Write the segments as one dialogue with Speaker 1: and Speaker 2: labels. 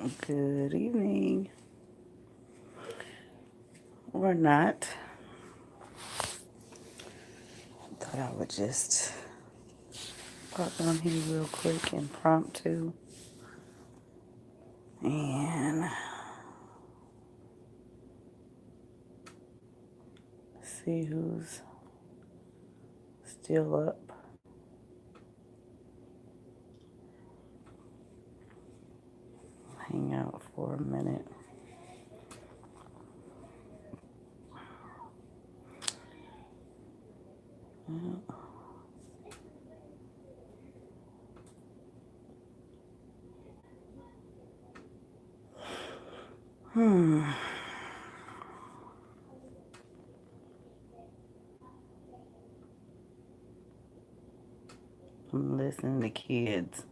Speaker 1: Good evening. Or not. Thought I would just pop on here real quick, impromptu, and see who's still up. Hang out for a minute. Hmm. I'm listening to kids.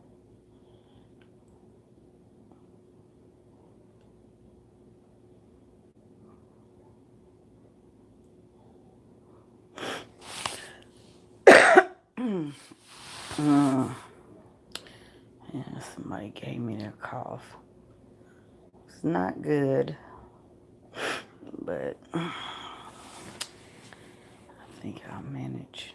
Speaker 1: Yeah, somebody gave me their cough. It's not good, but I think I'll manage.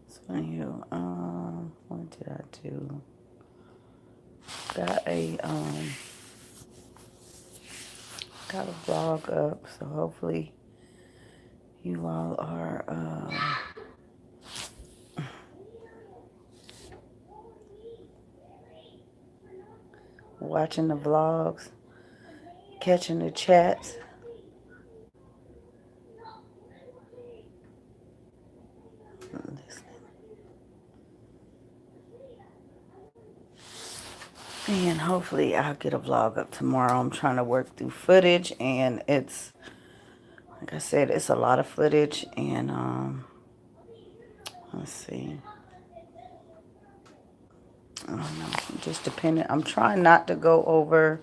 Speaker 1: So anywho, what did I do? Got a got a vlog up, so hopefully you all are watching the vlogs, catching the chats. And hopefully I'll get a vlog up tomorrow. I'm trying to work through footage, and it's, like I said, it's a lot of footage, and let's see. I don't know, just depending. I'm trying not to go over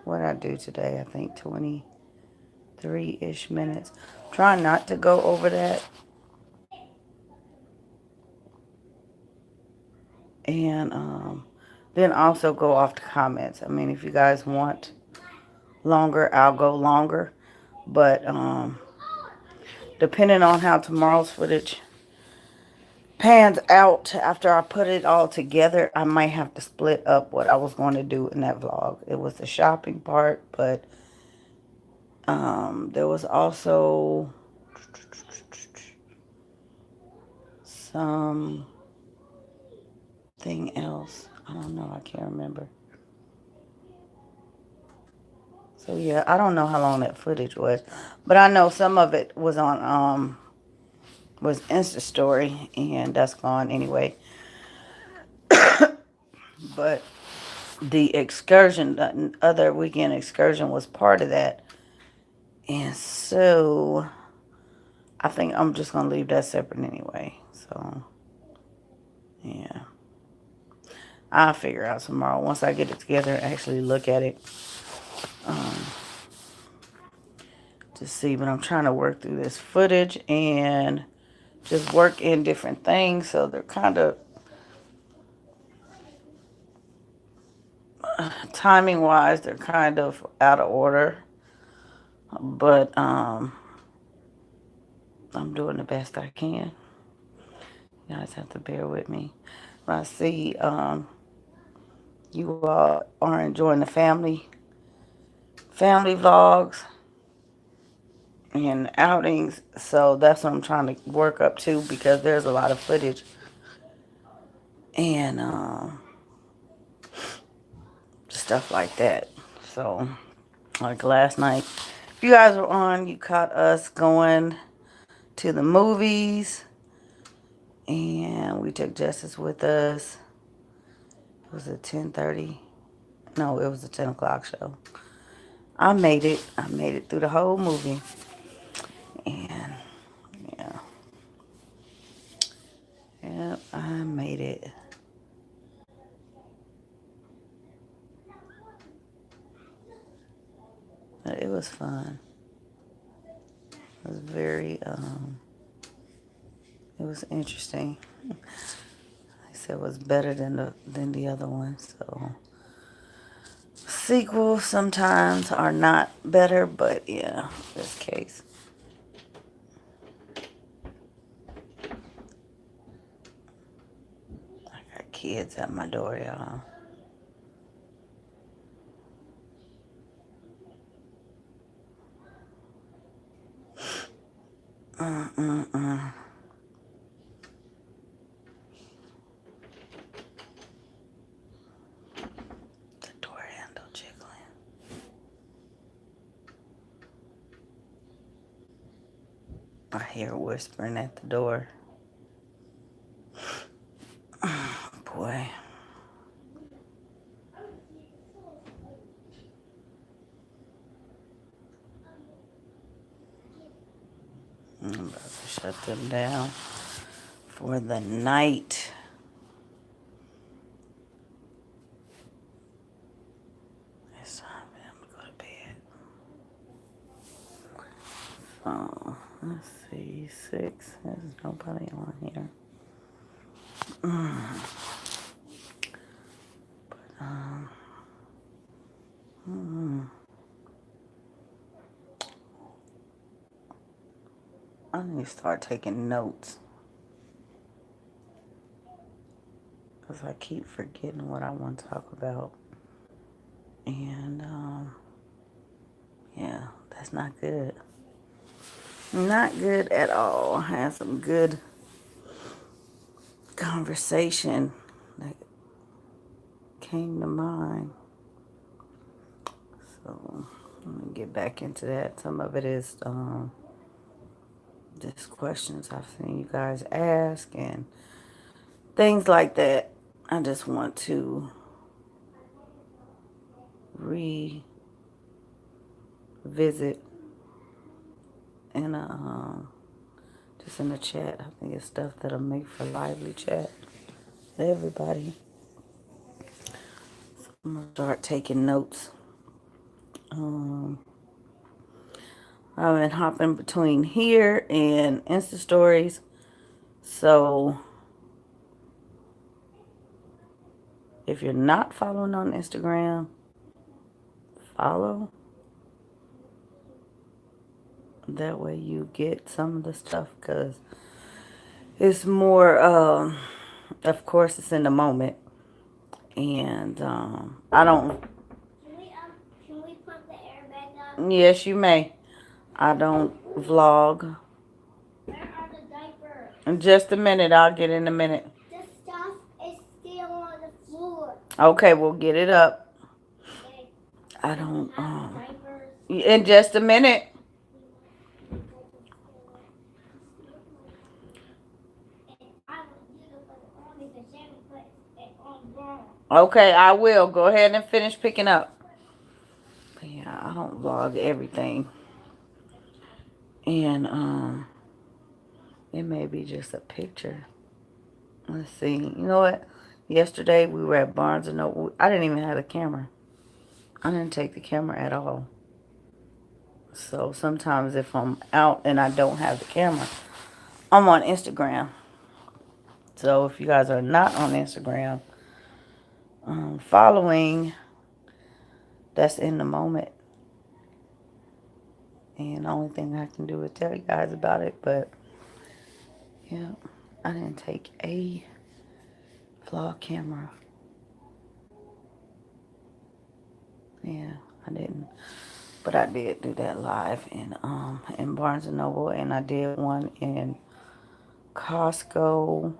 Speaker 1: what I do today. I think 23-ish minutes. Trying not to go over that. And then also go off the comments. I mean, if you guys want longer, I'll go longer. But depending on how tomorrow's footage pans out after I put it all together, I might have to split up what I was going to do in that vlog. It was the shopping part, but there was also something else. I don't know. I can't remember. So yeah, I don't know how long that footage was, but I know some of it was on was Insta story, and that's gone anyway. But the excursion, the other weekend excursion, was part of that, and so I think I'm just gonna leave that separate anyway. So yeah, I'll figure out tomorrow once I get it together and actually look at it um, to see. But I'm trying to work through this footage and just work in different things, so they're kind of timing wise, they're kind of out of order. But I'm doing the best I can. You guys have to bear with me. But I see you all are enjoying the family vlogs and outings. So that's what I'm trying to work up to, because there's a lot of footage. And stuff like that. So, like last night, if you guys were on, you caught us going to the movies. And we took Justice with us. It was a 10:30. No, it was a 10 o'clock show. I made it. I made it through the whole movie. And, yeah. Yep, I made it. But it was fun. It was very, it was interesting. They said it was better than the other one. So sequels sometimes are not better, but yeah, this case. I got kids at my door, y'all. Mm-mm-mm. The door handle jiggling. I hear whispering at the door. Boy. I'm about to shut them down for the night. It's time for them to go to bed. Oh, let's see. 6. There's nobody on here. But, I need to start taking notes. Because I keep forgetting what I want to talk about. And, yeah, that's not good. Not good at all. I had some good conversation that came to mind. So, let me get back into that. Some of it is just questions I've seen you guys ask and things like that. I just want to revisit in a just in the chat. I think it's stuff that'll make for lively chat with everybody. So I'm gonna start taking notes. I've been hopping between here and Insta stories. So if you're not following on Instagram, follow. That way you get some of the stuff because it's more, of course, it's in the moment. And I don't.
Speaker 2: Can we put the airbag up?
Speaker 1: Yes, you may. I don't vlog.
Speaker 2: Where are the diapers?
Speaker 1: In just a minute. I'll get in a minute.
Speaker 2: The stuff is still on the floor.
Speaker 1: Okay, we'll get it up.
Speaker 2: Okay.
Speaker 1: I don't.
Speaker 2: Diapers.
Speaker 1: In just a minute. Okay, I will. Go ahead and finish picking up. But yeah, I don't vlog everything. And it may be just a picture. Let's see. You know what? Yesterday we were at Barnes and Noble. I didn't even have a camera. I didn't take the camera at all. So sometimes if I'm out and I don't have the camera, I'm on Instagram. So if you guys are not on Instagram, following, that's in the moment. And the only thing I can do is tell you guys about it. But yeah, I didn't take a vlog camera. Yeah, I didn't. But I did do that live in Barnes and Noble, and I did one in Costco.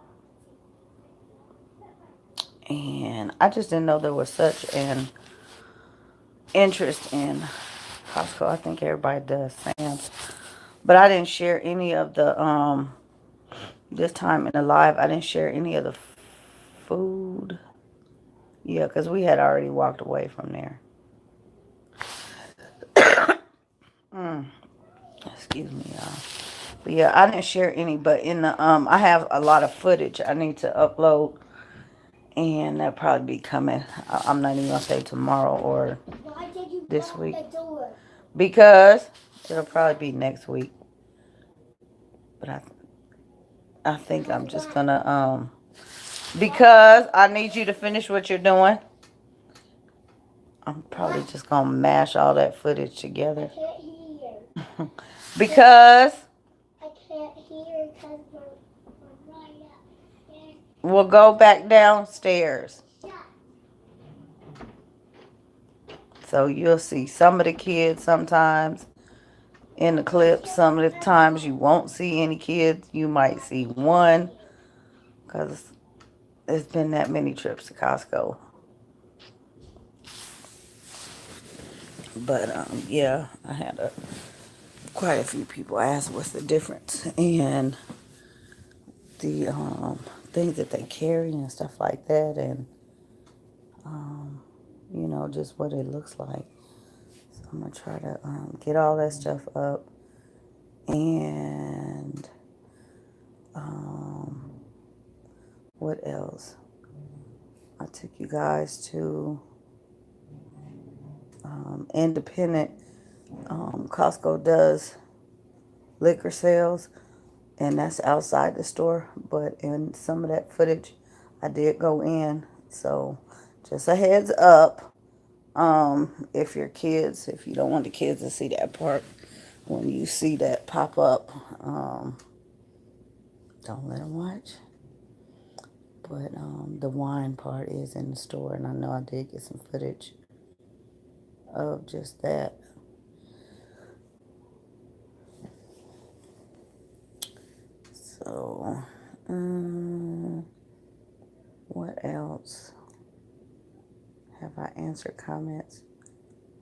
Speaker 1: And I just didn't know there was such an interest in Costco. I think everybody does, Sam's. But I didn't share any of the this time in the live. I didn't share any of the food. Yeah, because we had already walked away from there. Excuse me, y'all. But yeah, I didn't share any. But in the I have a lot of footage I need to upload, and that'll probably be coming. I'm not even gonna say tomorrow or
Speaker 2: Why did you
Speaker 1: this
Speaker 2: block
Speaker 1: week
Speaker 2: the door?
Speaker 1: because it'll probably be next week. But I think I'm just gonna because I need you to finish what you're doing. I'm probably just gonna mash all that footage
Speaker 2: I
Speaker 1: together.
Speaker 2: can't hear.
Speaker 1: Because
Speaker 2: I can't hear because we're right up there.
Speaker 1: we'll go back downstairs.
Speaker 2: Shut.
Speaker 1: So you'll see some of the kids sometimes in the clips. Some of the times you won't see any kids. You might see one because there's been that many trips to Costco. But yeah, I had quite a few people ask what's the difference and the things that they carry and stuff like that, and just what it looks like. So I'm gonna try to get all that stuff up, and um, what else? I took you guys to independent. Costco does liquor sales, and that's outside the store. But in some of that footage, I did go in. So just a heads up. If you don't want the kids to see that part, when you see that pop up, don't let them watch. But the wine part is in the store, and I know I did get some footage of just that. So, what else? Have I answered comments?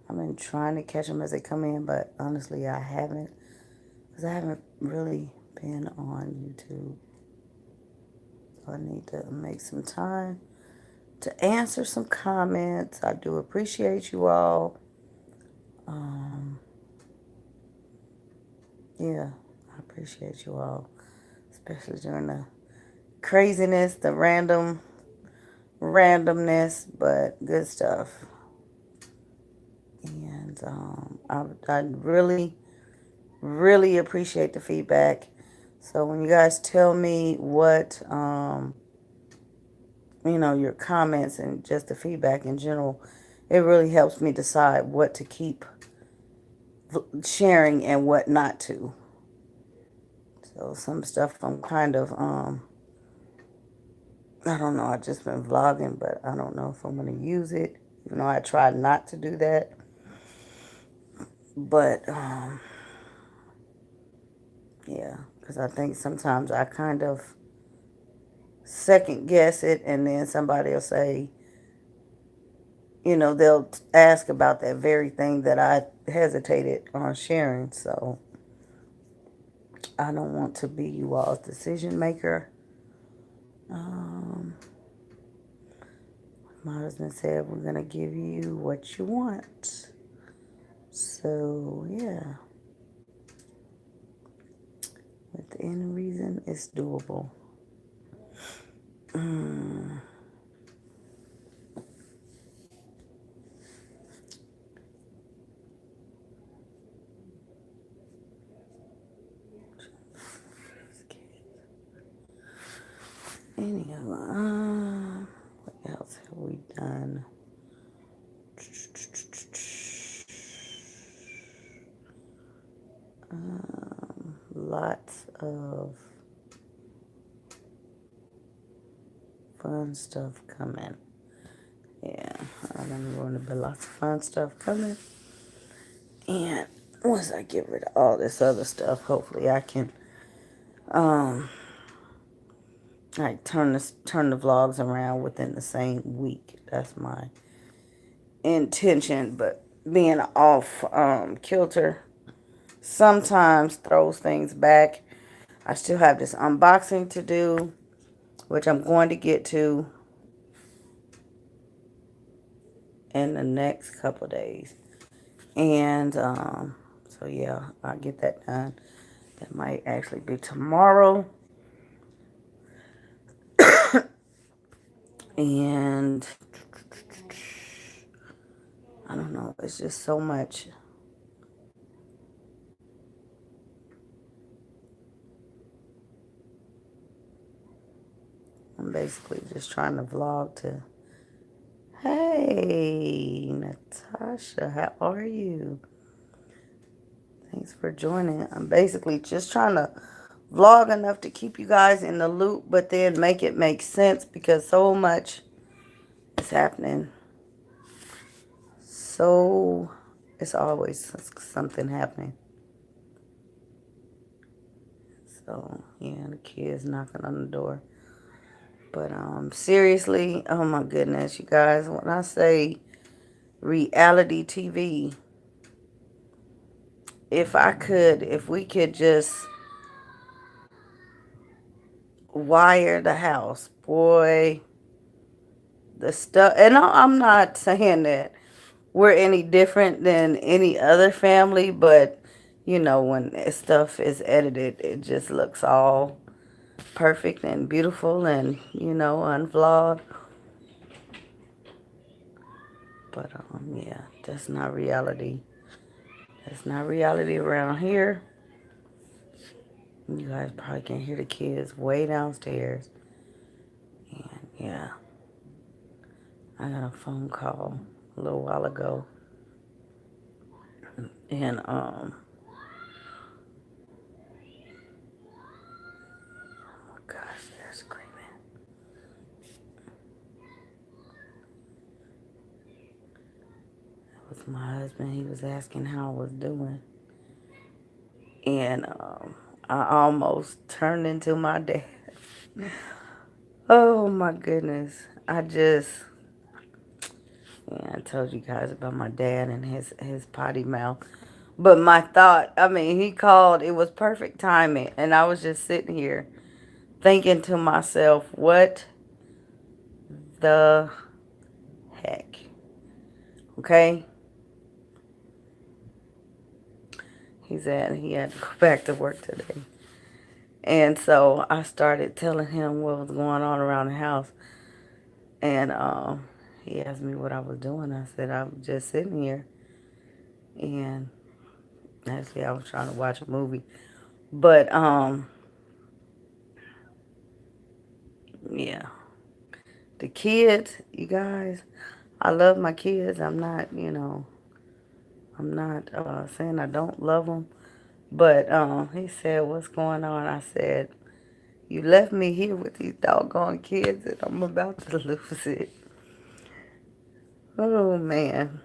Speaker 1: I've been trying to catch them as they come in, but honestly, I haven't. Because I haven't really been on YouTube. So I need to make some time to answer some comments. I do appreciate you all. Yeah, I appreciate you all. Especially during the craziness, the randomness, but good stuff. And I really, really appreciate the feedback. So when you guys tell me what, your comments and just the feedback in general, it really helps me decide what to keep sharing and what not to. So some stuff I'm kind of, I don't know, I've just been vlogging, but I don't know if I'm going to use it, even though I try not to do that. But, yeah, because I think sometimes I kind of second guess it, and then somebody will say, they'll ask about that very thing that I hesitated on sharing. So I don't want to be you all's decision maker. My husband said we're going to give you what you want. So, yeah. Within reason, it's doable. Anyhow, what else have we done? Lots of fun stuff coming. Yeah, I'm going to be lots of fun stuff coming. And once I get rid of all this other stuff, hopefully I can turn the vlogs around within the same week. That's my intention. But being off kilter sometimes throws things back. I still have this unboxing to do, which I'm going to get to in the next couple days. And so yeah, I'll get that done. That might actually be tomorrow. And I don't know, it's just so much. I'm basically just trying to vlog to. Hey, Natasha, how are you? Thanks for joining. I'm basically just trying to vlog enough to keep you guys in the loop, but then make it make sense because so much is happening. So it's always something happening. So yeah, the kids knocking on the door. But seriously, oh my goodness, you guys, when I say reality TV, if we could just wire the house, boy, the stuff, and I'm not saying that we're any different than any other family, but you know, when stuff is edited, it just looks all perfect and beautiful and, you know, unflawed. But, yeah, that's not reality. That's not reality around here. You guys probably can hear the kids way downstairs. And, yeah, I got a phone call a little while ago. And, oh my gosh, they're screaming. It was my husband. He was asking how I was doing. And, I almost turned into my dad. Oh my goodness. Yeah, I told you guys about my dad and his potty mouth. But my thought, I mean, he called, it was perfect timing. And I was just sitting here thinking to myself, what the heck? Okay? He said he had to go back to work today. And so I started telling him what was going on around the house. And he asked me what I was doing. I said, I was just sitting here. And actually, I was trying to watch a movie. But, yeah. The kids, you guys, I love my kids. I'm not, you know, I'm not saying I don't love them. But he said, what's going on? I said, you left me here with these doggone kids and I'm about to lose it. Oh, man.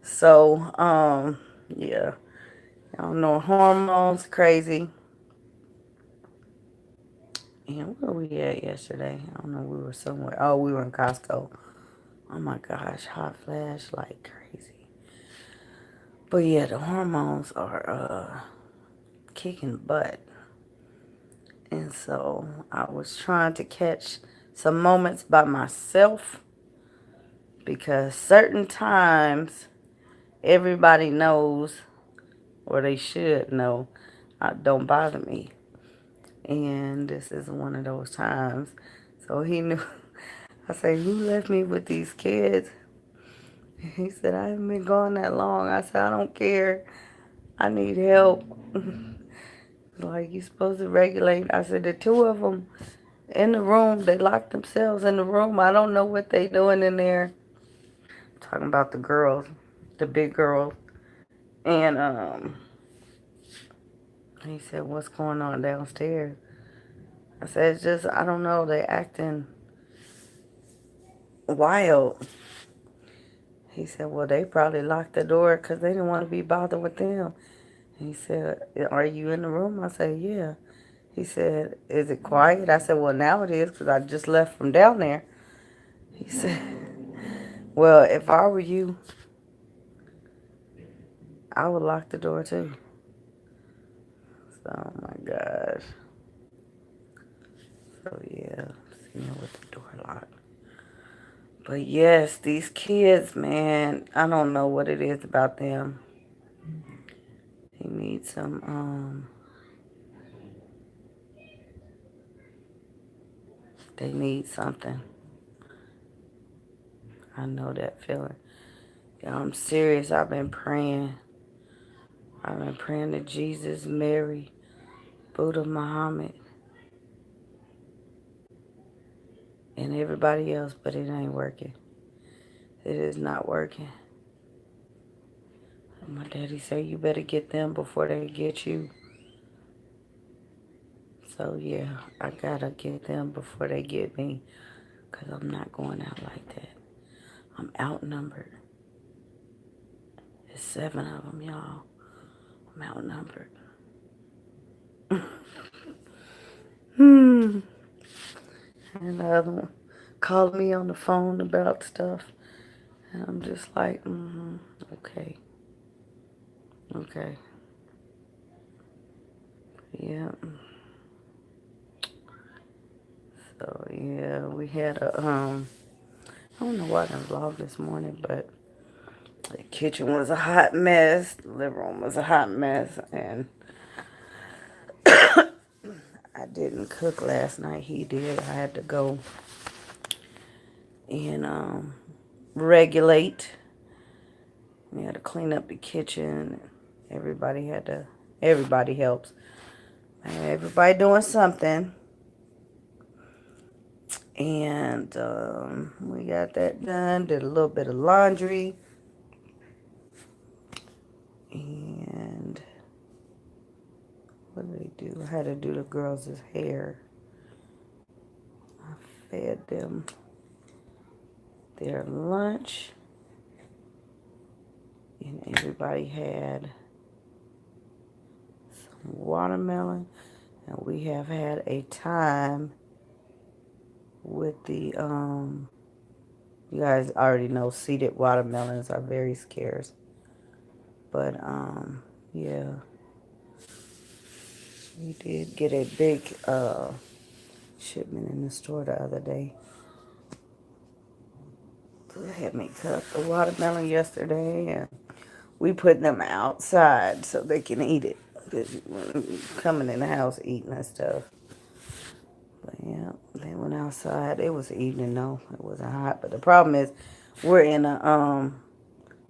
Speaker 1: So, yeah. Y'all know hormones crazy. And where we at yesterday? I don't know. We were somewhere. Oh, we were in Costco. Oh my gosh, hot flash like crazy. But yeah, the hormones are kicking butt. And so I was trying to catch some moments by myself because certain times everybody knows, or they should know, don't bother me. And this is one of those times. So he knew. I said, you left me with these kids. He said, I haven't been gone that long. I said, I don't care. I need help. Like, you supposed to regulate. I said, the two of them in the room, they locked themselves in the room. I don't know what they doing in there. I'm talking about the girls, the big girls. And he said, what's going on downstairs? I said, it's just, I don't know. They acting wild. He said, well, they probably locked the door because they didn't want to be bothered with them. He said, are you in the room? I said, yeah. He said, is it quiet? I said, well, now it is because I just left from down there. He said, well, if I were you, I would lock the door too. So, oh my gosh. So, yeah, sitting with the door locked. But yes, these kids, man, I don't know what it is about them. They need they need something. I know that feeling. Yeah, I'm serious. I've been praying. I've been praying to Jesus, Mary, Buddha, Muhammad. and everybody else, but it ain't working. It is not working. And my daddy said you better get them before they get you. So yeah, I gotta get them before they get me, because I'm not going out like that. I'm outnumbered. There's 7 of them, y'all. I'm outnumbered. Hmm. And the other one calling me on the phone about stuff. And I'm just like, okay, okay, yeah. So yeah, we had I don't know why I didn't vlog this morning, but the kitchen was a hot mess. The living room was a hot mess, and I didn't cook last night. He did. I had to go and regulate. We had to clean up the kitchen. Everybody had to. Everybody helps. Everybody doing something. And we got that done. Did a little bit of laundry. And what did they do? I had to do the girls' hair. I fed them their lunch. And everybody had some watermelon. And we have had a time with the, you guys already know seeded watermelons are very scarce. But, yeah, we did get a big, shipment in the store the other day. They had me cut up the watermelon yesterday, and we put them outside so they can eat it. Coming in the house eating and stuff. But yeah, they went outside. It was evening though. It wasn't hot. But the problem is we're in a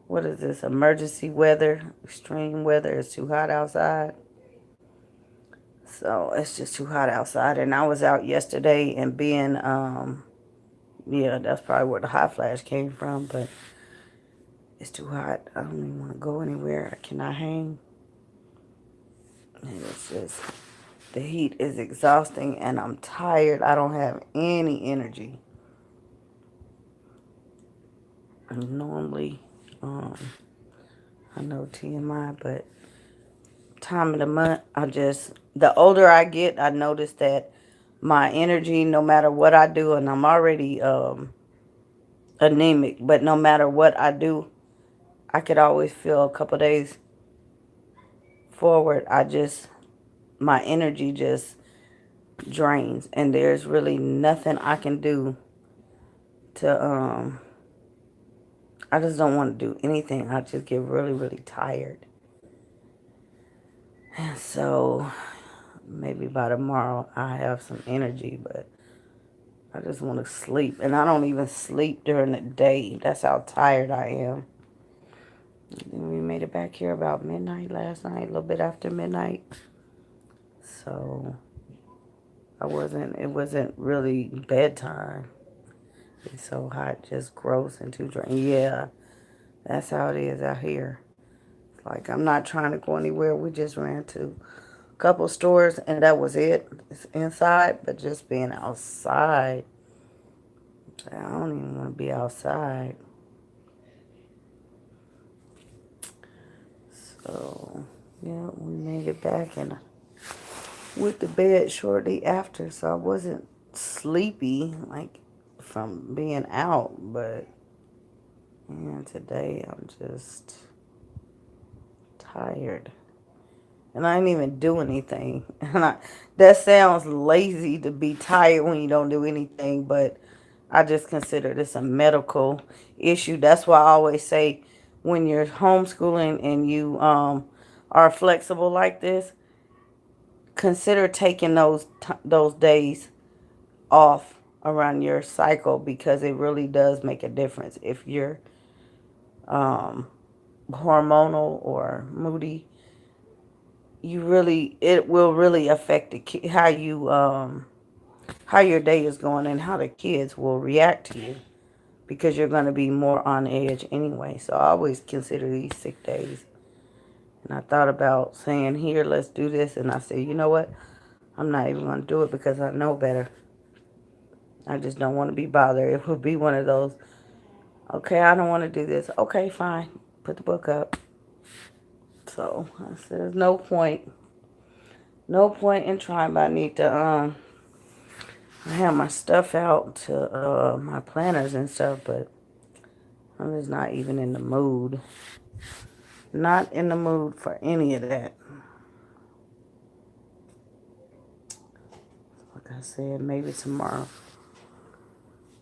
Speaker 1: what is this? Emergency weather, extreme weather. It's too hot outside. So it's just too hot outside. And I was out yesterday and being yeah, that's probably where the hot flash came from, but it's too hot. I don't even want to go anywhere. I cannot hang. And it's just, the heat is exhausting and I'm tired. I don't have any energy. And normally, I know TMI, but time of the month, the older I get, I notice that my energy, no matter what I do, and I'm already anemic, but no matter what I do, I could always feel a couple days forward. My energy just drains, and there's really nothing I can do to I just don't want to do anything. I just get really, really tired. And so maybe by tomorrow I have some energy, but I just want to sleep. And I don't even sleep during the day. That's how tired I am. And we made it back here about midnight last night, a little bit after midnight. So it wasn't really bedtime. It's so hot, just gross and too dry. Yeah, that's how it is out here. Like, I'm not trying to go anywhere. We just ran to a couple stores, and that was it. It's inside, but just being outside. I don't even want to be outside. So, yeah, we made it back and went to bed shortly after. So I wasn't sleepy, like, from being out. But, man, today I'm just tired. And I didn't even do anything. That sounds lazy to be tired when you don't do anything, but I just consider this a medical issue. That's why I always say when you're homeschooling and you are flexible like this, consider taking those days off around your cycle, because it really does make a difference. If you're um, hormonal or moody, it will really affect how you how your day is going and how the kids will react to you, because you're going to be more on edge anyway. So I always consider these sick days. And I thought about saying, here, let's do this. And I said, you know what? I'm not even going to do it because I know better. I just don't want to be bothered. It would be one of those, okay, I don't want to do this. Okay, fine. Put the book up. So I said, there's no point. No point in trying, but I need to I have my stuff out to my planners and stuff, but I'm just not even in the mood. Not in the mood for any of that. Like I said, maybe tomorrow.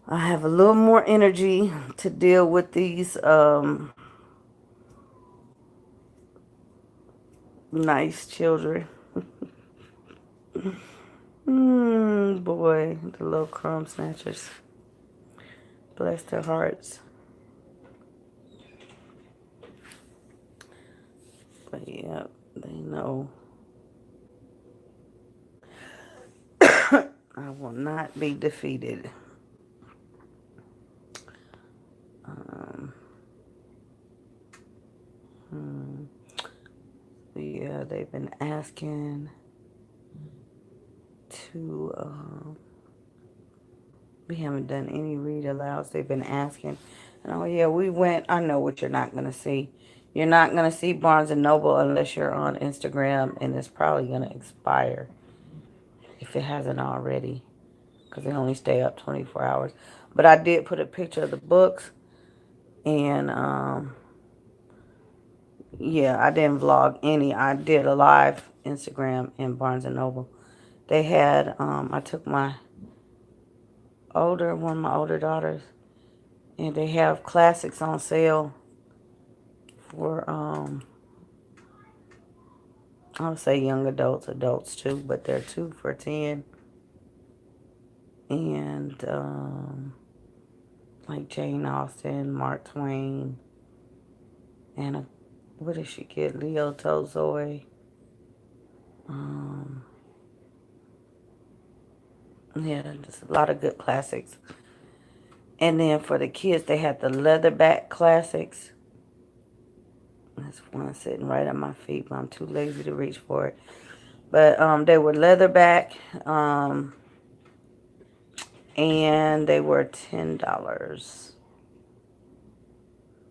Speaker 1: I have a little more energy to deal with these nice children. Boy, the little crumb snatchers. Bless their hearts. But yeah, they know I will not be defeated. Um, yeah, they've been asking to, we haven't done any read alouds. They've been asking. And oh yeah, we went, I know what you're not going to see. You're not going to see Barnes& and Noble unless you're on Instagram, and it's probably going to expire if it hasn't already, because they only stay up 24 hours. But I did put a picture of the books, and yeah, I didn't vlog any. I did a live Instagram in Barnes& and Noble. They had, I took one of my older daughters, and they have classics on sale for, I would say young adults too, but they're 2 for $10. And, like Jane Austen, Mark Twain, and what did she get? Leo Tolstoy. Yeah, just a lot of good classics. And then for the kids, they had the leatherback classics. That's one sitting right at my feet, but I'm too lazy to reach for it. But they were leatherback, and they were $10.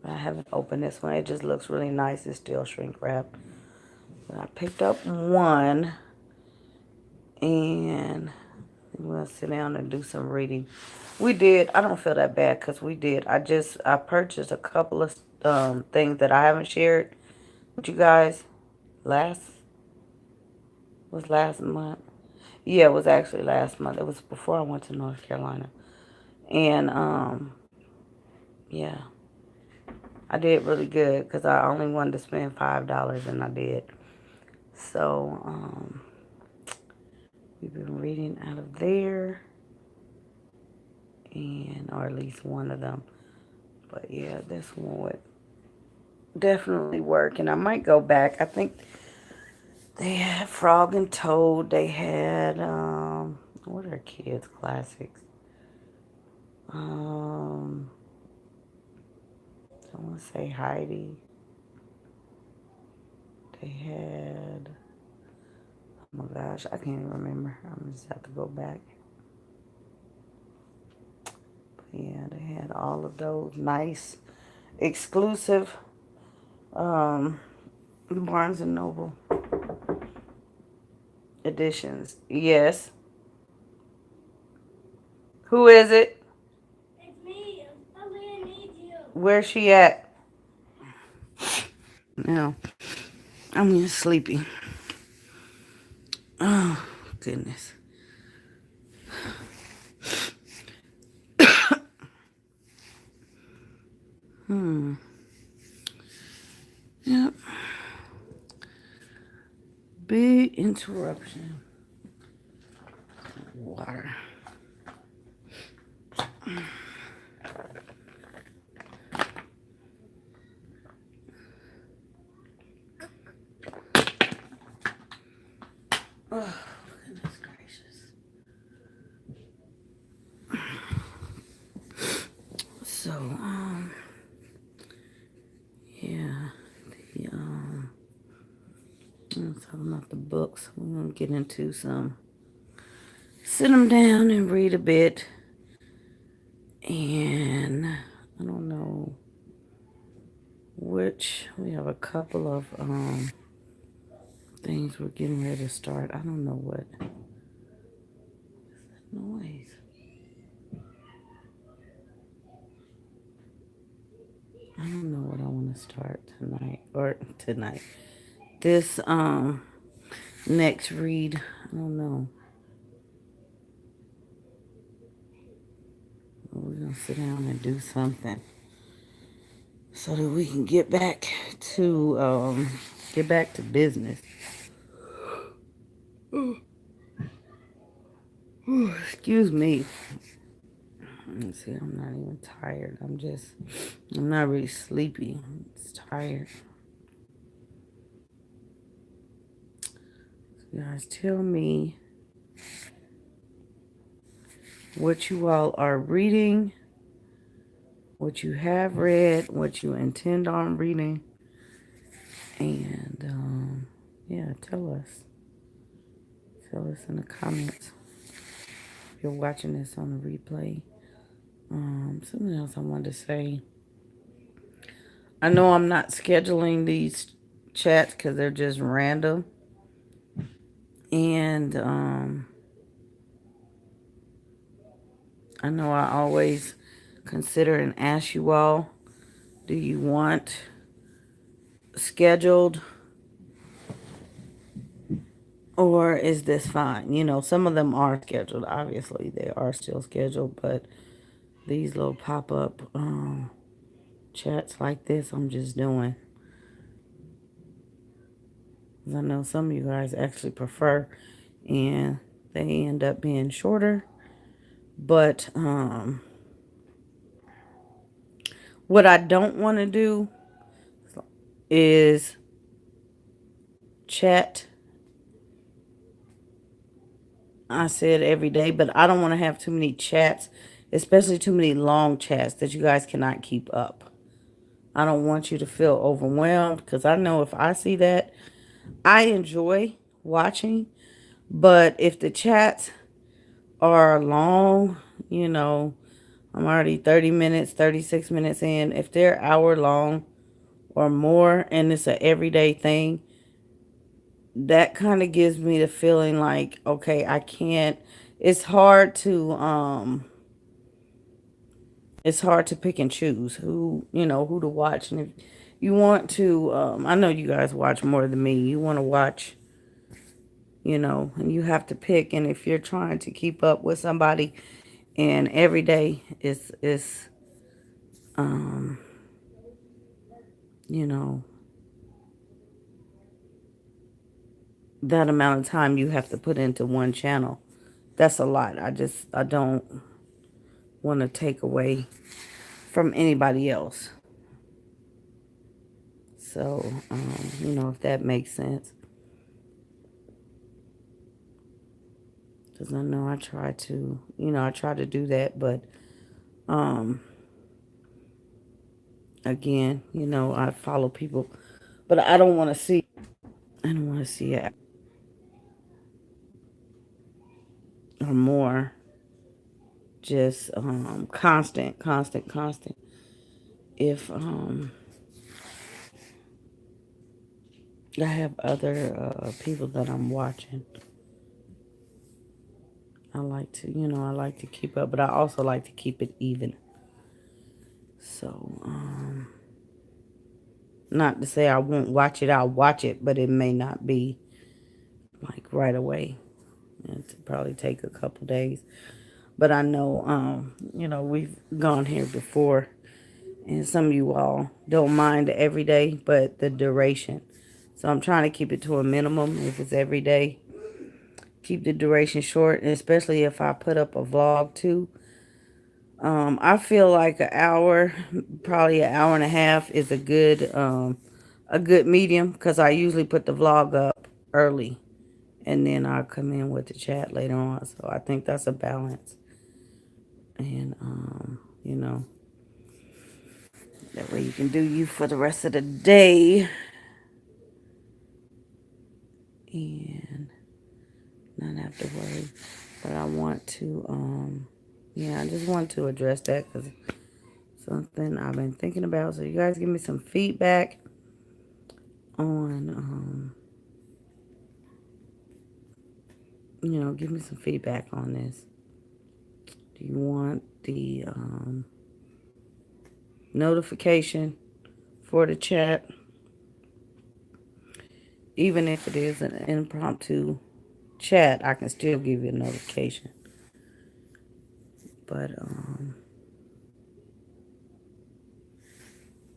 Speaker 1: I haven't opened this one. It just looks really nice. It's still shrink wrapped. But I picked up one, and we're going to sit down and do some reading. We did. I don't feel that bad because we did. I purchased a couple of things that I haven't shared with you guys. Last month. Yeah, it was actually last month. It was before I went to North Carolina. And, yeah, I did really good because I only wanted to spend $5, and I did. So, we've been reading out of there, or at least one of them. But yeah, this one would definitely work, and I might go back. I think they had Frog and Toad. They had, what are kids' classics? I want to say Heidi. They had, oh my gosh, I can't even remember. I'm just have to go back. But yeah, they had all of those nice, exclusive, Barnes and Noble editions. Yes. Who is it?
Speaker 2: It's me. Aaliyah needs you.
Speaker 1: Where's she at? Now, I'm getting sleepy. Oh, goodness. Yep. Big interruption. Water. Oh, goodness gracious. yeah, I'm talking about the books. We're gonna get into some. Sit them down and read a bit, and I don't know which. We have a couple of things we're getting ready to start. I don't know what noise. I don't know what I want to start tonight. This next read. I don't know. We're gonna sit down and do something so that we can get back to business. Excuse me. Let's see, I'm not even tired. I'm not really sleepy. I'm just tired. So you guys tell me what you all are reading, what you have read, what you intend on reading, and yeah, tell us. Tell us in the comments if you're watching this on the replay. Something else I wanted to say. I know I'm not scheduling these chats because they're just random. And I know I always consider and ask you all, do you want scheduled or is this fine? You know, some of them are scheduled. Obviously, they are still scheduled, but these little pop-up chats like this, I'm just doing. I know some of you guys actually prefer, and they end up being shorter. But what I don't want to do is chat. I said every day, but I don't want to have too many chats, especially too many long chats that you guys cannot keep up. I don't want you to feel overwhelmed because I know if I see that, I enjoy watching, but if the chats are long, you know, I'm already 30 minutes, 36 minutes in. If they're hour long or more and it's an everyday thing, that kind of gives me the feeling like, okay, I can't, it's hard to pick and choose who to watch. And if you want to, I know you guys watch more than me. You want to watch, and you have to pick. And if you're trying to keep up with somebody and every day is you know, that amount of time you have to put into one channel, that's a lot. I don't want to take away from anybody else. So, if that makes sense. Because I know I try to do that, but again, I follow people, but I don't want to see it or more, just constant. If I have other people that I'm watching, I like to keep up, but I also like to keep it even. So, not to say I won't watch it, I'll watch it, but it may not be like right away. It'll probably take a couple days. But I know, we've gone here before, and some of you all don't mind the every day, but the duration. So I'm trying to keep it to a minimum if it's every day. Keep the duration short, and especially if I put up a vlog too. I feel like an hour, probably an hour and a half is a good medium because I usually put the vlog up early and then I'll come in with the chat later on. So I think that's a balance. And, That way you can do you for the rest of the day. And not have to worry. But I want to, yeah, I just want to address that because something I've been thinking about. So you guys give me some feedback on, give me some feedback on this. Do you want the notification for the chat, even if it is an impromptu chat? I can still give you a notification. But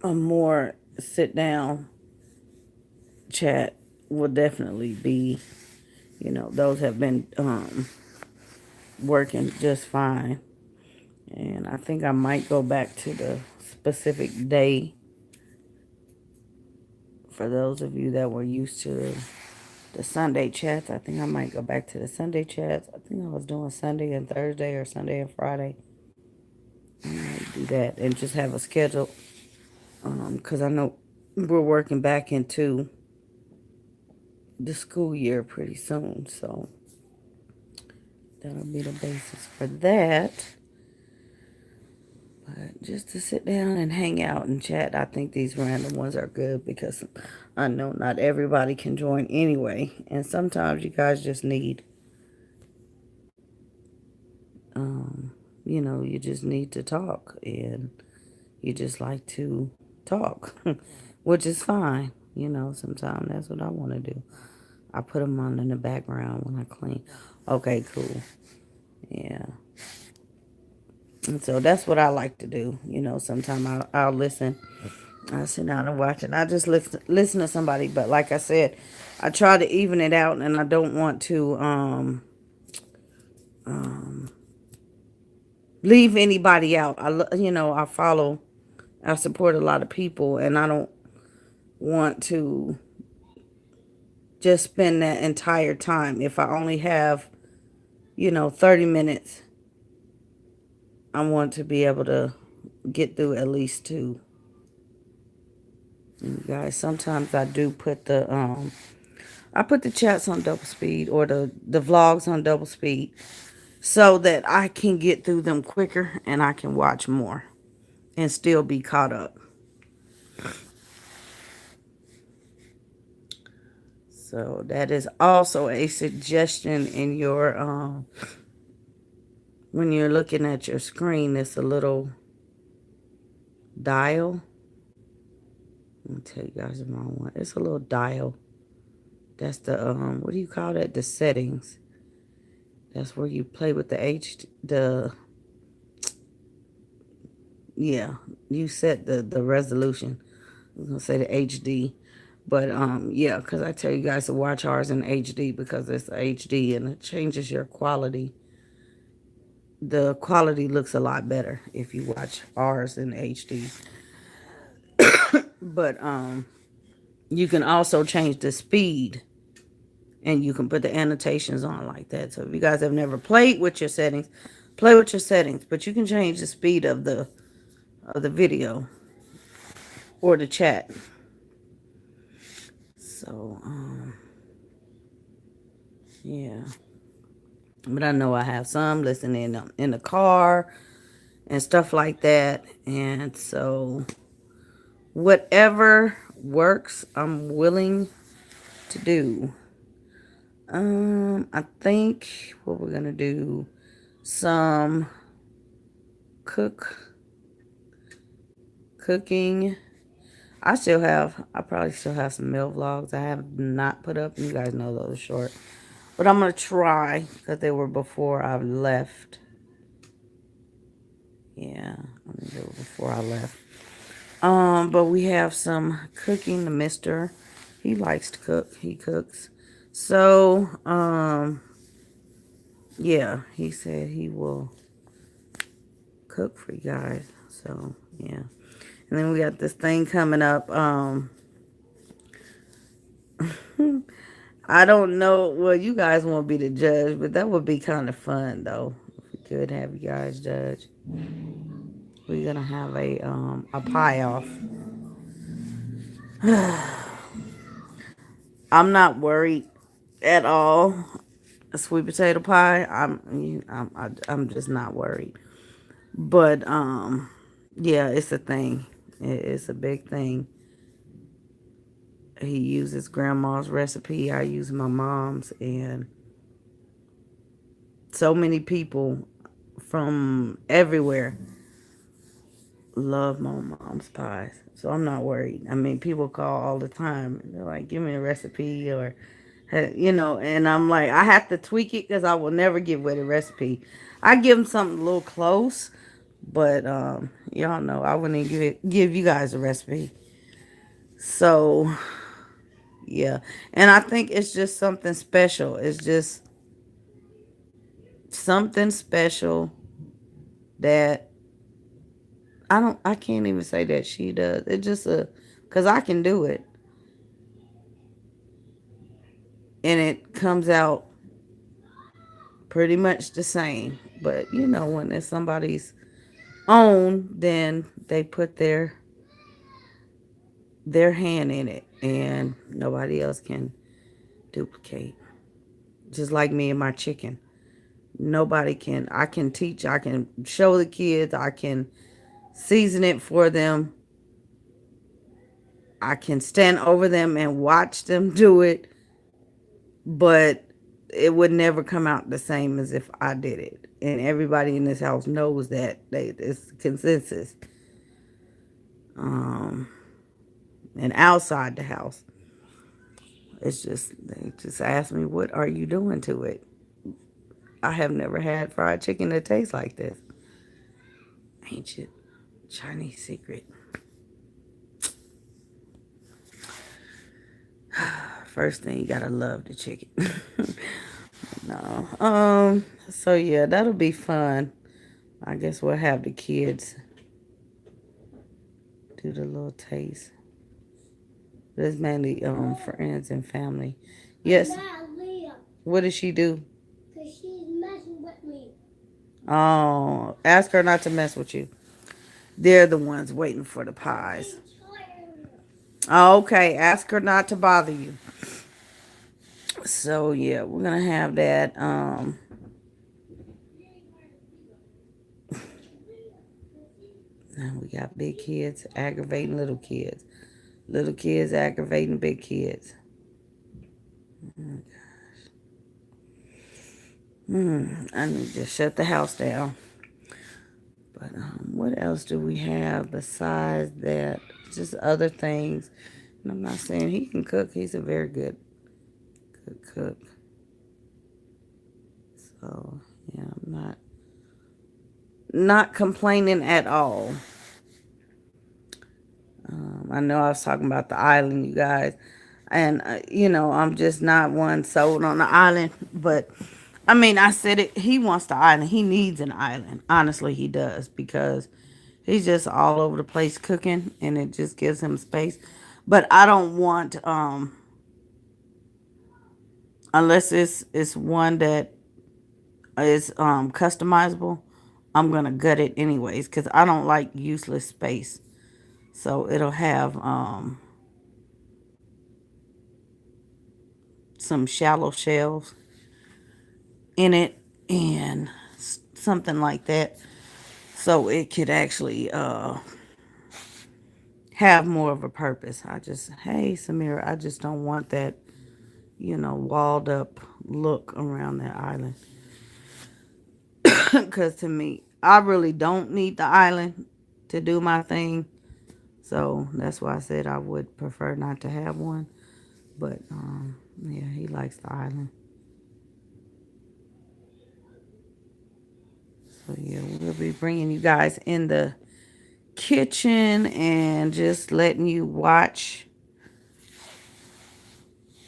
Speaker 1: a more sit down chat will definitely be, those have been working just fine. And I think I might go back to the specific day for those of you that were used to the Sunday chats. I think I might go back to the Sunday chats. I think I was doing Sunday and Thursday or Sunday and Friday. I might do that and just have a schedule because I know we're working back into the school year pretty soon. So that'll be the basis for that. But just to sit down and hang out and chat, I think these random ones are good because I know not everybody can join anyway. And sometimes you guys just need, you just need to talk. And you just like to talk, which is fine. Sometimes that's what I want to do. I put them on in the background when I clean. Okay, cool. Yeah. And so that's what I like to do. Sometimes I'll listen. I sit down and watch it. I just listen to somebody. But like I said, I try to even it out, and I don't want to leave anybody out. I support a lot of people, and I don't want to just spend that entire time. If I only have, 30 minutes, I want to be able to get through at least two. And you guys, sometimes I do put the chats on double speed or the vlogs on double speed so that I can get through them quicker and I can watch more and still be caught up. So that is also a suggestion in your when you're looking at your screen. It's a little dial. Let me tell you guys the wrong one. It's a little dial. That's the what do you call that? The settings. That's where you play with yeah, you set the resolution. I was gonna say the HD. But yeah, because I tell you guys to watch ours in HD because it's HD and it changes your quality. The quality looks a lot better if you watch ours in HD. But you can also change the speed and you can put the annotations on like that. So if you guys have never played with your settings, play with your settings, but you can change the speed of the video or the chat. So yeah. But I know I have some listening in the car and stuff like that. And so whatever works, I'm willing to do. I think what we're gonna do some cooking. I probably still have some meal vlogs I have not put up. You guys know those are short. But I'm gonna try because they were before I left. Yeah, I think they were before I left. But we have some cooking. The mister, he likes to cook. He cooks. So, yeah, he said he will cook for you guys. So, yeah. And then we got this thing coming up. I don't know. Well, you guys won't be the judge, but that would be kind of fun, though. If we could have you guys judge. we're gonna have a pie off. I'm not worried at all. A sweet potato pie. I'm just not worried. But yeah, it's a thing. It's a big thing. He uses grandma's recipe. I use my mom's, and so many people from everywhere love my mom's pies. So I'm not worried. I mean, people call all the time. They're like, "Give me a recipe," or and I'm like, I have to tweak it because I will never give away the recipe. I give them something a little close, but y'all know I wouldn't give you guys a recipe. So yeah, and I think it's just something special. It's just something special that I can't even say that she does. It's just cause I can do it, and it comes out pretty much the same. But when it's somebody's own, then they put their hand in it, and nobody else can duplicate. Just like me and my chicken. Nobody can. I can teach. I can show the kids. I can season it for them. I can stand over them and watch them do it, but it would never come out the same as if I did it. And everybody in this house knows that. It's consensus. Um, and outside the house, it's just they just ask me, "What are you doing to it?" I have never had fried chicken that tastes like this. Ancient Chinese secret. First thing, you gotta love the chicken. No. So yeah, that'll be fun. I guess we'll have the kids do the little taste. But it's mainly friends and family. Yes.
Speaker 2: Not Leah,
Speaker 1: What did she do?
Speaker 2: because she's messing with me.
Speaker 1: Oh, ask her not to mess with you. They're the ones waiting for the pies. Okay, ask her not to bother you. So yeah, we're gonna have that. Now we got big kids aggravating little kids. Little kids aggravating big kids. I need to shut the house down. But what else do we have besides that? Just other things. And I'm not saying he can cook. He's a very good cook. So yeah, I'm not complaining at all. I know I was talking about the island, you guys, and I'm just not one sold on the island. But I mean, I said it. He wants the island. He needs an island. Honestly, he does because he's just all over the place cooking, and it just gives him space. But I don't want unless it's one that is customizable. I'm gonna gut it anyways because I don't like useless space. So it'll have some shallow shelves in it and something like that. So it could actually have more of a purpose. Hey, Samira, I just don't want that, walled up look around that island. Because to me, I really don't need the island to do my thing. So that's why I said I would prefer not to have one. But yeah, he likes the island. So yeah, we'll be bringing you guys in the kitchen and just letting you watch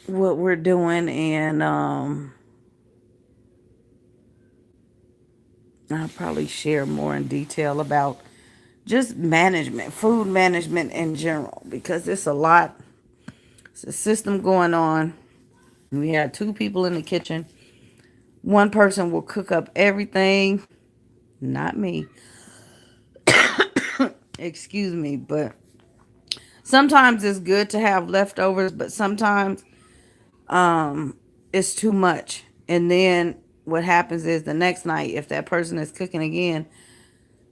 Speaker 1: what we're doing, and I'll probably share more in detail about just management, food management in general, because it's a lot. It's a system going on. We had two people in the kitchen. One person will cook up everything, not me. Excuse me, but sometimes it's good to have leftovers, but sometimes it's too much. And then what happens is the next night, if that person is cooking again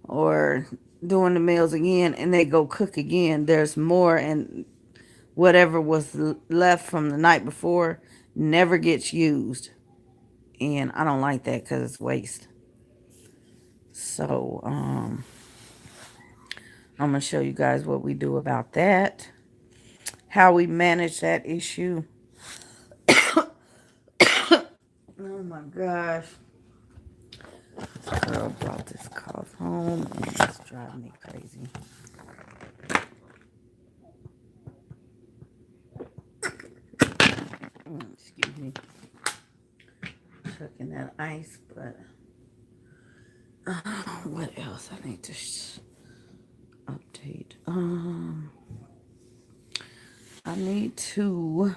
Speaker 1: or doing the meals again and they go cook again, there's more, and whatever was left from the night before never gets used. And I don't like that because it's waste. So I'm going to show you guys what we do about that, how we manage that issue. Oh my gosh. This girl brought this cough home and it's driving me crazy. Excuse me. Chucking that ice, but what else I need to update? I need to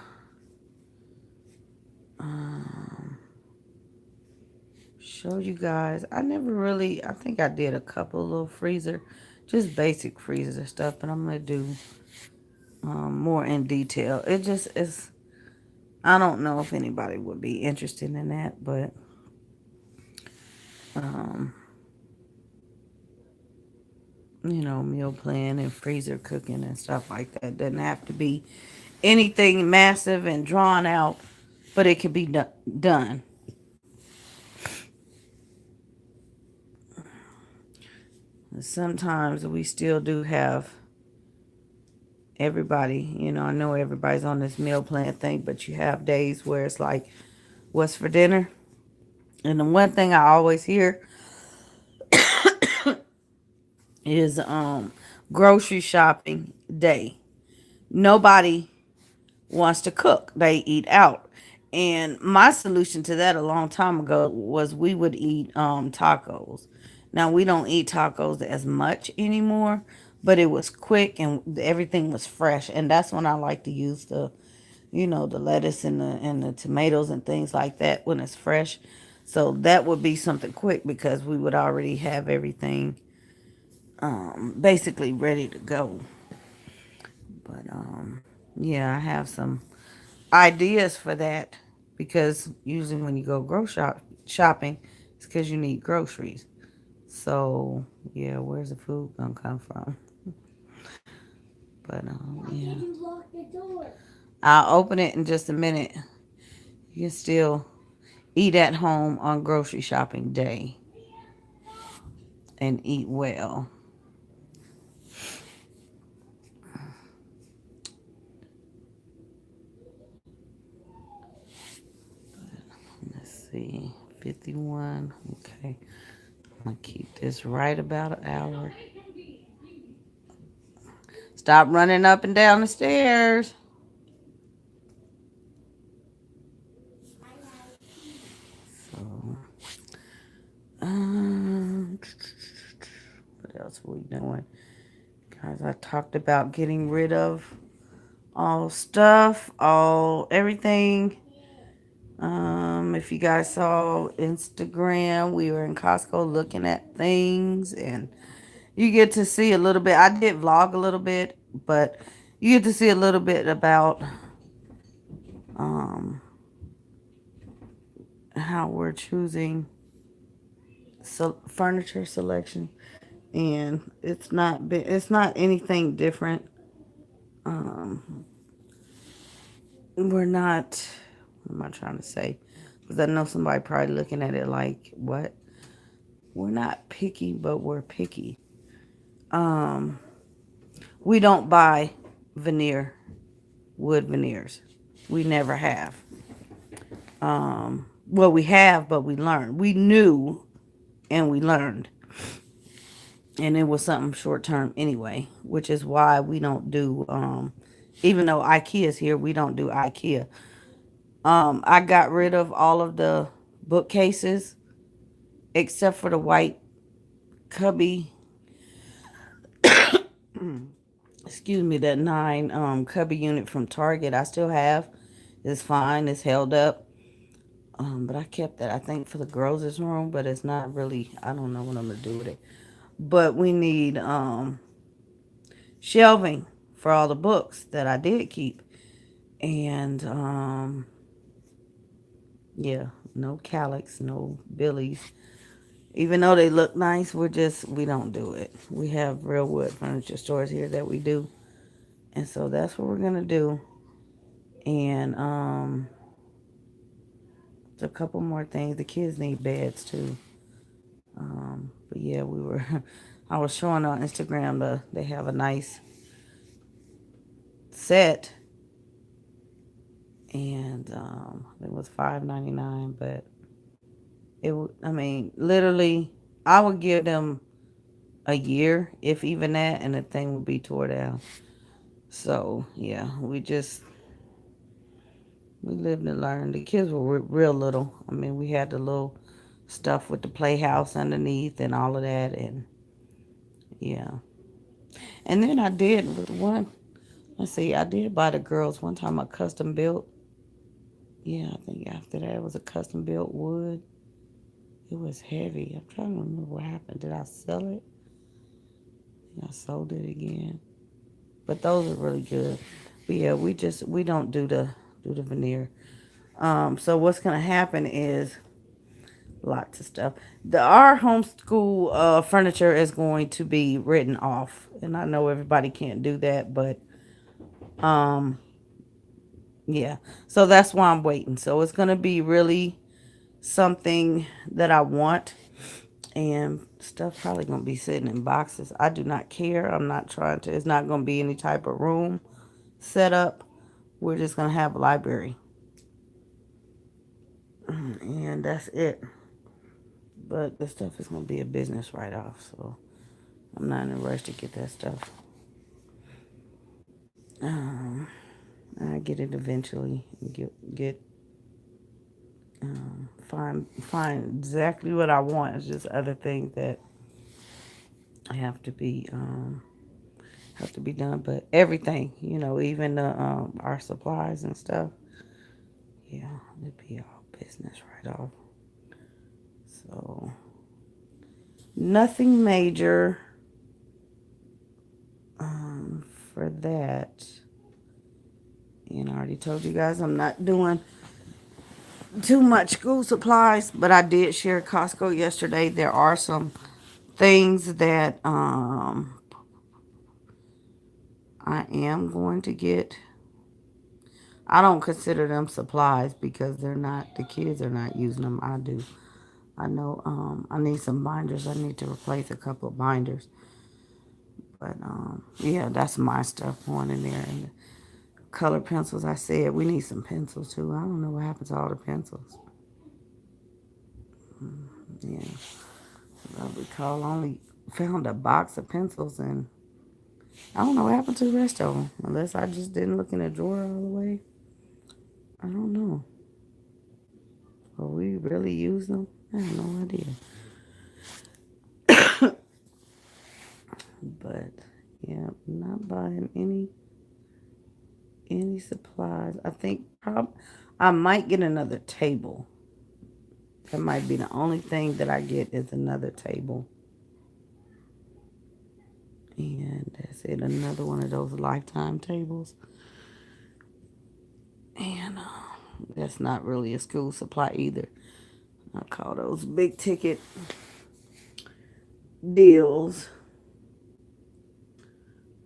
Speaker 1: show you guys. I think I did a couple of little freezer, just basic freezer stuff, but I'm gonna do more in detail. It just is. I don't know if anybody would be interested in that, but um, meal plan and freezer cooking and stuff like that doesn't have to be anything massive and drawn out, but it can be done. Sometimes we still do have everybody, I know everybody's on this meal plan thing, but you have days where it's like, what's for dinner? And the one thing I always hear is grocery shopping day. Nobody wants to cook. They eat out. And my solution to that a long time ago was we would eat tacos. Now we don't eat tacos as much anymore, but it was quick and everything was fresh. And that's when I like to use the lettuce and the tomatoes and things like that when it's fresh. So that would be something quick because we would already have everything basically ready to go. But yeah, I have some ideas for that because usually when you go shopping, it's because you need groceries. So yeah, where's the food gonna come from? But yeah,
Speaker 2: Did you lock the door?
Speaker 1: I'll open it in just a minute. You can still eat at home on grocery shopping day and eat well. Let's see, 51. Okay, I'm gonna keep this right about an hour. Stop running up and down the stairs. So, um, what else are we doing? Guys, I talked about getting rid of all stuff, everything. If you guys saw Instagram, we were in Costco looking at things, and you get to see a little bit. I did vlog a little bit, but you get to see a little bit about um, how we're choosing furniture selection, and it's not anything different. Um, we're not. What am I trying to say? Because I know somebody probably looking at it like, what? We're not picky, but we're picky. Um, we don't buy wood veneers. We never have. Well, we have, but we learned. We knew and we learned. And it was something short term anyway, which is why we don't do, even though IKEA is here, we don't do IKEA. I got rid of all of the bookcases except for the white cubby, excuse me, that 9 cubby unit from Target. I still have. It's fine. It's held up. But I kept that, I think, for the girls' room, but it's not really, I don't know what I'm going to do with it. But we need shelving for all the books that I did keep. And yeah, no Calyx, no Billies. Even though they look nice, we don't do it. We have real wood furniture stores here that we do. And so that's what we're gonna do. And a couple more things. The kids need beds too. But yeah, I was showing on Instagram they have a nice set, and it was $5.99. But I mean, literally, I would give them a year, if even that, and the thing would be tore down. So yeah, we lived and learned. The kids were real little. I mean, we had the little stuff with the playhouse underneath and all of that, and yeah. And then I did with one. Let's see, I did buy the girls one time a custom built. Yeah, I think after that it was a custom built wood. It was heavy. I'm trying to remember what happened. Did I sell it? I sold it again. But those are really good. But yeah, we don't do the veneer. So what's gonna happen is lots of stuff. Our homeschool furniture is going to be written off, and I know everybody can't do that, but um, yeah. So that's why I'm waiting. So it's gonna be really something that I want, and stuff probably gonna be sitting in boxes. I do not care. I'm not trying to. It's not gonna be any type of room set up. We're just gonna have a library, and that's it. But the stuff is gonna be a business write off, so I'm not in a rush to get that stuff. Um, I get it eventually. Get find exactly what I want. It's just other things that have to be done. But everything, even our supplies and stuff. Yeah, it'd be all business right off. So nothing major for that. And I already told you guys I'm not doing too much school supplies, but I did share Costco yesterday. There are some things that I am going to get. I don't consider them supplies because the kids are not using them. I do. I know I need some binders. I need to replace a couple of binders. But yeah, that's my stuff going in there. And the color pencils, I said we need some pencils too. I don't know what happened to all the pencils. Yeah. I recall I only found a box of pencils, and I don't know what happened to the rest of them. Unless I just didn't look in the drawer all the way. I don't know. Will we really use them? I have no idea. But yeah, not buying any supplies. I think I might get another table. That might be the only thing that I get is another table. And that's it. Another one of those lifetime tables. And that's not really a school supply either. I call those big ticket deals.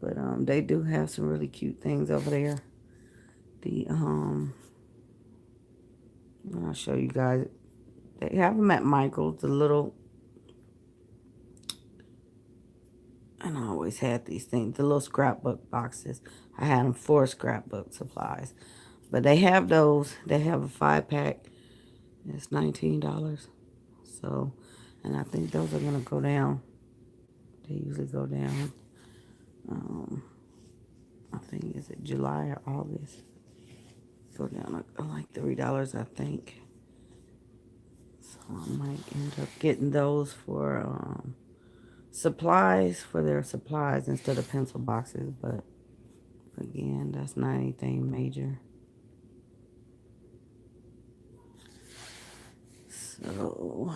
Speaker 1: But they do have some really cute things over there. The I'll show you guys. They have them at Michael's. The little, and I always had these things. The little scrapbook boxes. I had them for scrapbook supplies. But they have those. They have a 5-pack. It's $19. So, and I think those are gonna go down. They usually go down. Um, I think is it July or August? Go down like $3, I think. So I might end up getting those for supplies for their supplies instead of pencil boxes. But again, that's not anything major. So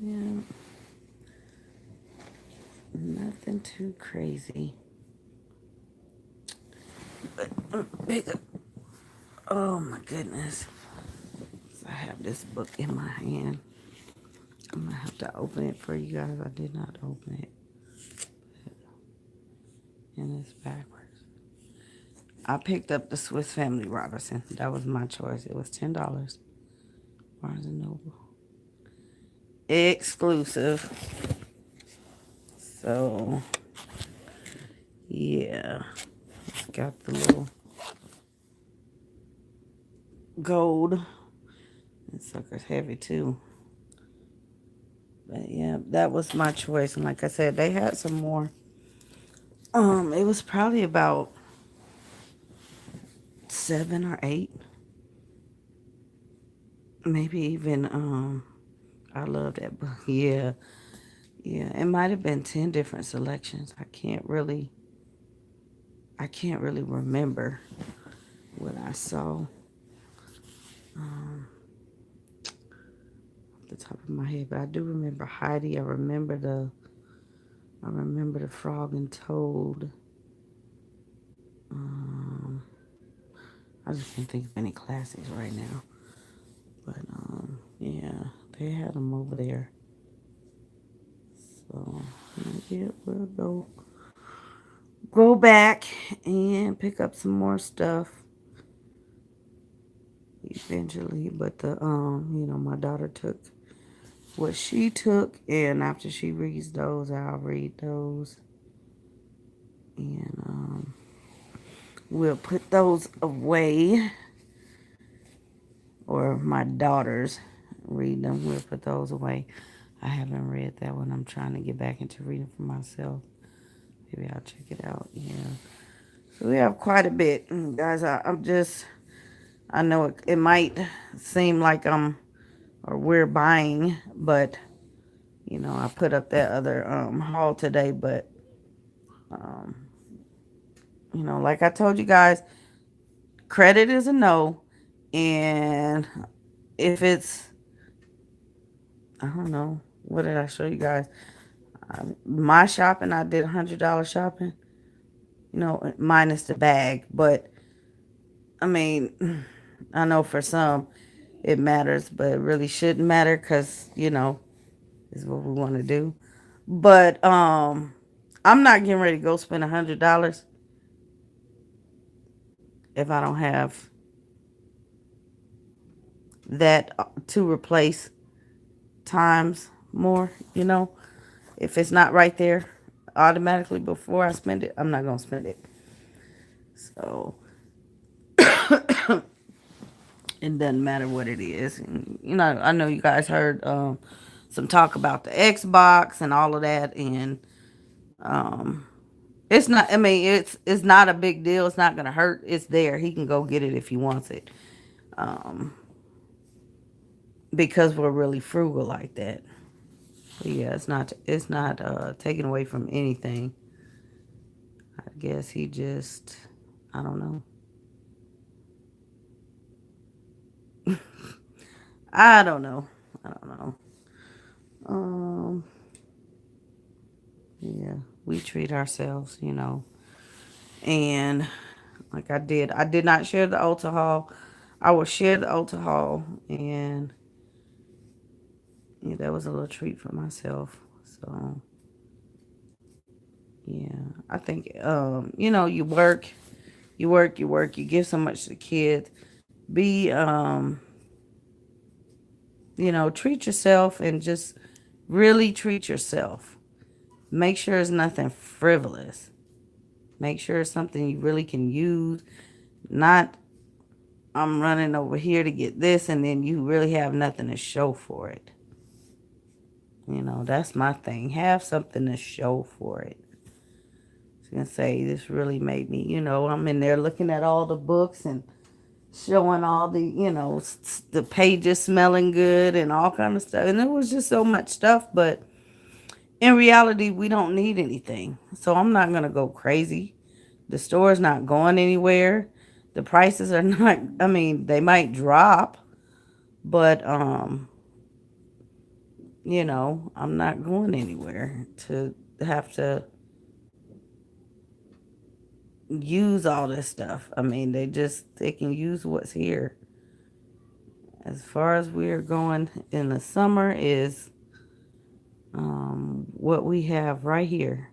Speaker 1: yeah, nothing too crazy. Pick up. Oh my goodness. So I have this book in my hand. I'm gonna have to open it for you guys. I did not open it. And it's backwards. I picked up the Swiss Family Robinson. That was my choice. It was $10. Barnes and Noble. Exclusive. So yeah. It's got the little gold. This sucker's heavy too. But yeah, that was my choice. And like I said, they had some more. It was probably about 7 or 8. Maybe even I love that book. Yeah. Yeah. It might have been 10 different selections. I can't really remember what I saw um off the top of my head. But I do remember Heidi. I remember the Frog and Toad. Um I just can't think of any classics right now. But yeah, they had them over there. So yeah, we'll go back and pick up some more stuff eventually. But my daughter took what she took, and after she reads those, I'll read those, and we'll put those away. Or my daughters read them. We'll put those away. I haven't read that one. I'm trying to get back into reading for myself. Maybe I'll check it out. Yeah. So we have quite a bit, guys. I know it might seem like or we're buying, but I put up that other haul today, but um, like I told you guys, credit is a no, and if it's, I don't know, what did I show you guys? My shopping, I did $100 shopping, minus the bag, but I mean, I know for some it matters, but it really shouldn't matter because, is what we want to do. But I'm not getting ready to go spend $100 if I don't have that to replace times more, If it's not right there automatically before I spend it, I'm not going to spend it. So it doesn't matter what it is. And, I know you guys heard some talk about the Xbox and all of that. And um, it's not, I mean, it's not a big deal. It's not going to hurt. It's there. He can go get it if he wants it. Um, because we're really frugal like that. But yeah, it's not taken away from anything. I guess he just, I don't know. I don't know. I don't know. Um, yeah, we treat ourselves, And like I did not share the Ulta haul. I will share the Ulta haul, and yeah, that was a little treat for myself. So yeah, I think you give so much to the kids. Be treat yourself and just really treat yourself. Make sure it's nothing frivolous. Make sure it's something you really can use. Not I'm running over here to get this and then you really have nothing to show for it. That's my thing. Have something to show for it. I was gonna say this really made me, I'm in there looking at all the books and showing all the, the pages smelling good and all kind of stuff. And there was just so much stuff, but in reality, we don't need anything. So I'm not going to go crazy. The store's not going anywhere. The prices are not, I mean, they might drop, but I'm not going anywhere to have to use all this stuff. I mean, they can use what's here. As far as we're going in the summer is what we have right here.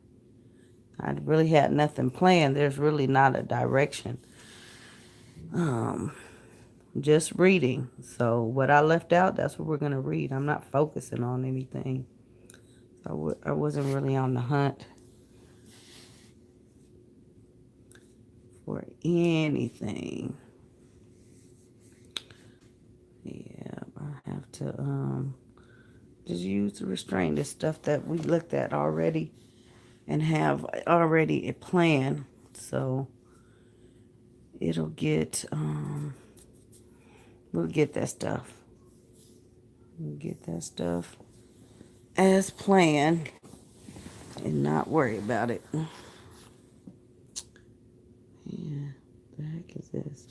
Speaker 1: I really had nothing planned. There's really not a direction. Um, just reading. So what I left out, that's what we're gonna read. I'm not focusing on anything. So I wasn't really on the hunt for anything. Yeah, I have to just use the restraint. The stuff that we looked at already and have already a plan. So it'll get we'll get that stuff. We'll get that stuff as planned and not worry about it. Yeah, the heck is this?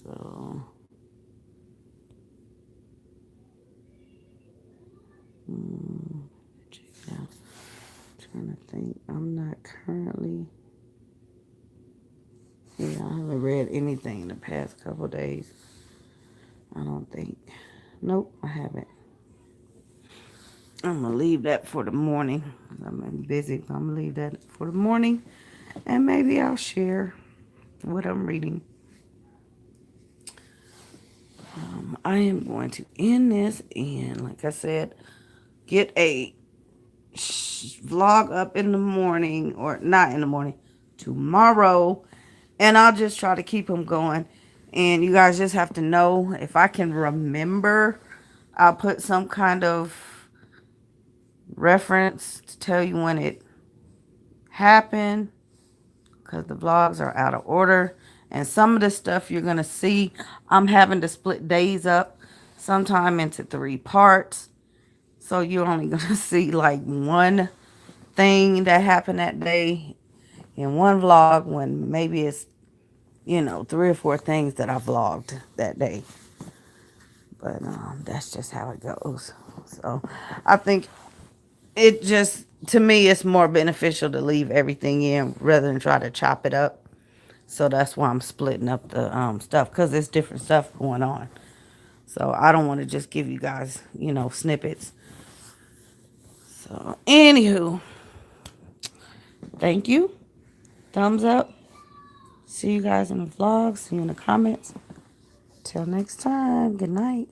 Speaker 1: So mm, check it out. Trying to think. I'm not currently. Yeah, I haven't read anything in the past couple days. I don't think. Nope, I haven't. I'm gonna leave that for the morning. I'm busy. I'm gonna leave that for the morning, and maybe I'll share what I'm reading. I am going to end this, and like I said, get a vlog up in the morning, or not in the morning, tomorrow, and I'll just try to keep them going. And you guys just have to know, if I can remember, I'll put some kind of reference to tell you when it happened, because the vlogs are out of order. And some of the stuff you're going to see, I'm having to split days up, sometime into 3 parts. So you're only going to see like one thing that happened that day in one vlog, when maybe it's, 3 or 4 things that I vlogged that day. But that's just how it goes. So I think it just, to me, it's more beneficial to leave everything in rather than try to chop it up. So that's why I'm splitting up the stuff, because there's different stuff going on. So I don't want to just give you guys, snippets. So anywho, thank you. Thumbs up. See you guys in the vlogs. See you in the comments. Till next time. Good night.